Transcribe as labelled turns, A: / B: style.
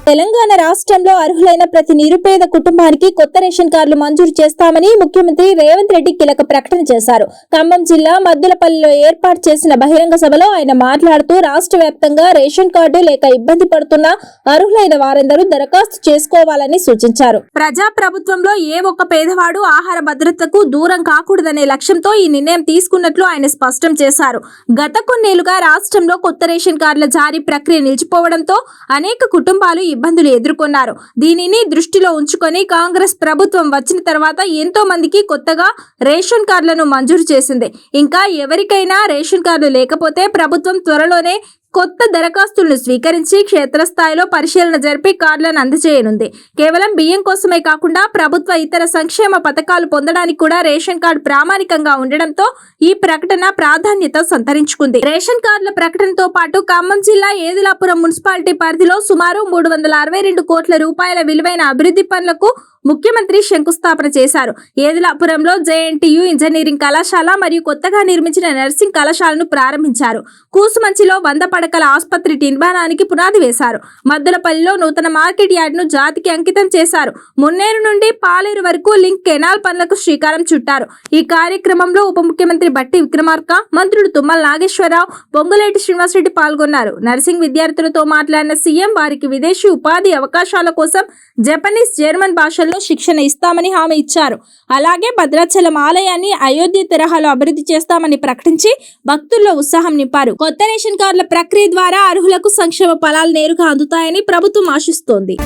A: తెలంగాణ రాష్ట్రంలో అర్హులైన ప్రతి నిరుపేద కుటుంబానికి కొత్త రేషన్ కార్డులు మంజూరు చేస్తామని ముఖ్యమంత్రి రేవంత్ రెడ్డి కీలక ప్రకటన చేశారు. ఖమ్మం జిల్లా మద్దులపల్లిలో ఏర్పాటు చేసిన బహిరంగ సభలో ఆయన మాట్లాడుతూ రాష్ట్ర వ్యాప్తంగా రేషన్ కార్డు లేక ఇబ్బంది పడుతున్న అర్హులైన వారందరూ దరఖాస్తు చేసుకోవాలని సూచించారు. ప్రజా ప్రభుత్వంలో ఏ ఒక్క పేదవాడు ఆహార భద్రతకు దూరం కాకూడదనే లక్ష్యంతో ఈ నిర్ణయం తీసుకున్నట్లు ఆయన స్పష్టం చేశారు. గత కొన్నేళ్లుగా రాష్ట్రంలో కొత్త రేషన్ కార్డుల జారీ ప్రక్రియ నిలిచిపోవడంతో అనేక కుటుంబాలు ఇబ్బందులు ఎదుర్కొన్నారు. దీనిని దృష్టిలో ఉంచుకొని కాంగ్రెస్ ప్రభుత్వం వచ్చిన తర్వాత ఎంతో మందికి కొత్తగా రేషన్ కార్డులను మంజూరు చేసింది. ఇంకా ఎవరికైనా రేషన్ కార్డు లేకపోతే ప్రభుత్వం త్వరలోనే కొత్త దరఖాస్తులను స్వీకరించి క్షేత్రస్థాయిలో పరిశీలన జరిపి కార్డులను అందజేయనుంది. కేవలం బియ్యం కోసమే కాకుండా ప్రభుత్వ ఇతర సంక్షేమ పథకాలు పొందడానికి కూడా రేషన్ కార్డు ప్రామాణికంగా ఉండడంతో ఈ ప్రకటన ప్రాధాన్యత సంతరించుకుంది. రేషన్ కార్డుల ప్రకటనతో పాటు ఖమ్మం జిల్లా ఏదిలాపురం మున్సిపాలిటీ పరిధిలో సుమారు 362 కోట్ల రూపాయల విలువైన అభివృద్ధి పనులకు ముఖ్యమంత్రి శంకుస్థాపన చేశారు. ఏదిలాపురంలో జేఎన్టీయూ ఇంజనీరింగ్ కళాశాల మరియు కొత్తగా నిర్మించిన నర్సింగ్ కళాశాలను ప్రారంభించారు. కూసుమంచిలో 100 పడకల ఆసుపత్రి నిర్మాణానికి పునాది వేశారు. మద్దులపల్లిలో నూతన మార్కెట్ యార్డును జాతికి అంకితం చేశారు. మున్నేరు నుండి పాలేరు వరకు లింక్ కెనాల్ పనులకు శ్రీకారం చుట్టారు. ఈ కార్యక్రమంలో ఉప ముఖ్యమంత్రి బట్టి విక్రమార్క, మంత్రులు తుమ్మల నాగేశ్వరరావు, పొంగులేటి శ్రీనివాసరెడ్డి పాల్గొన్నారు. నర్సింగ్ విద్యార్థులతో మాట్లాడిన సీఎం వారికి విదేశీ ఉపాధి అవకాశాల కోసం జపనీస్, జర్మన్ భాషల్లో శిక్షణ ఇస్తామని హామీ ఇచ్చారు. అలాగే భద్రాచలం ఆలయాన్ని అయోధ్య తరహాలో అభివృద్ధి చేస్తామని ప్రకటించి భక్తుల్లో ఉత్సాహం నింపారు. కొత్త రేషన్ కార్డుల ప్రక్రియ ద్వారా అర్హులకు సంక్షేమ ఫలాలు నేరుగా అందుతాయని ప్రభుత్వం ఆశిస్తోంది.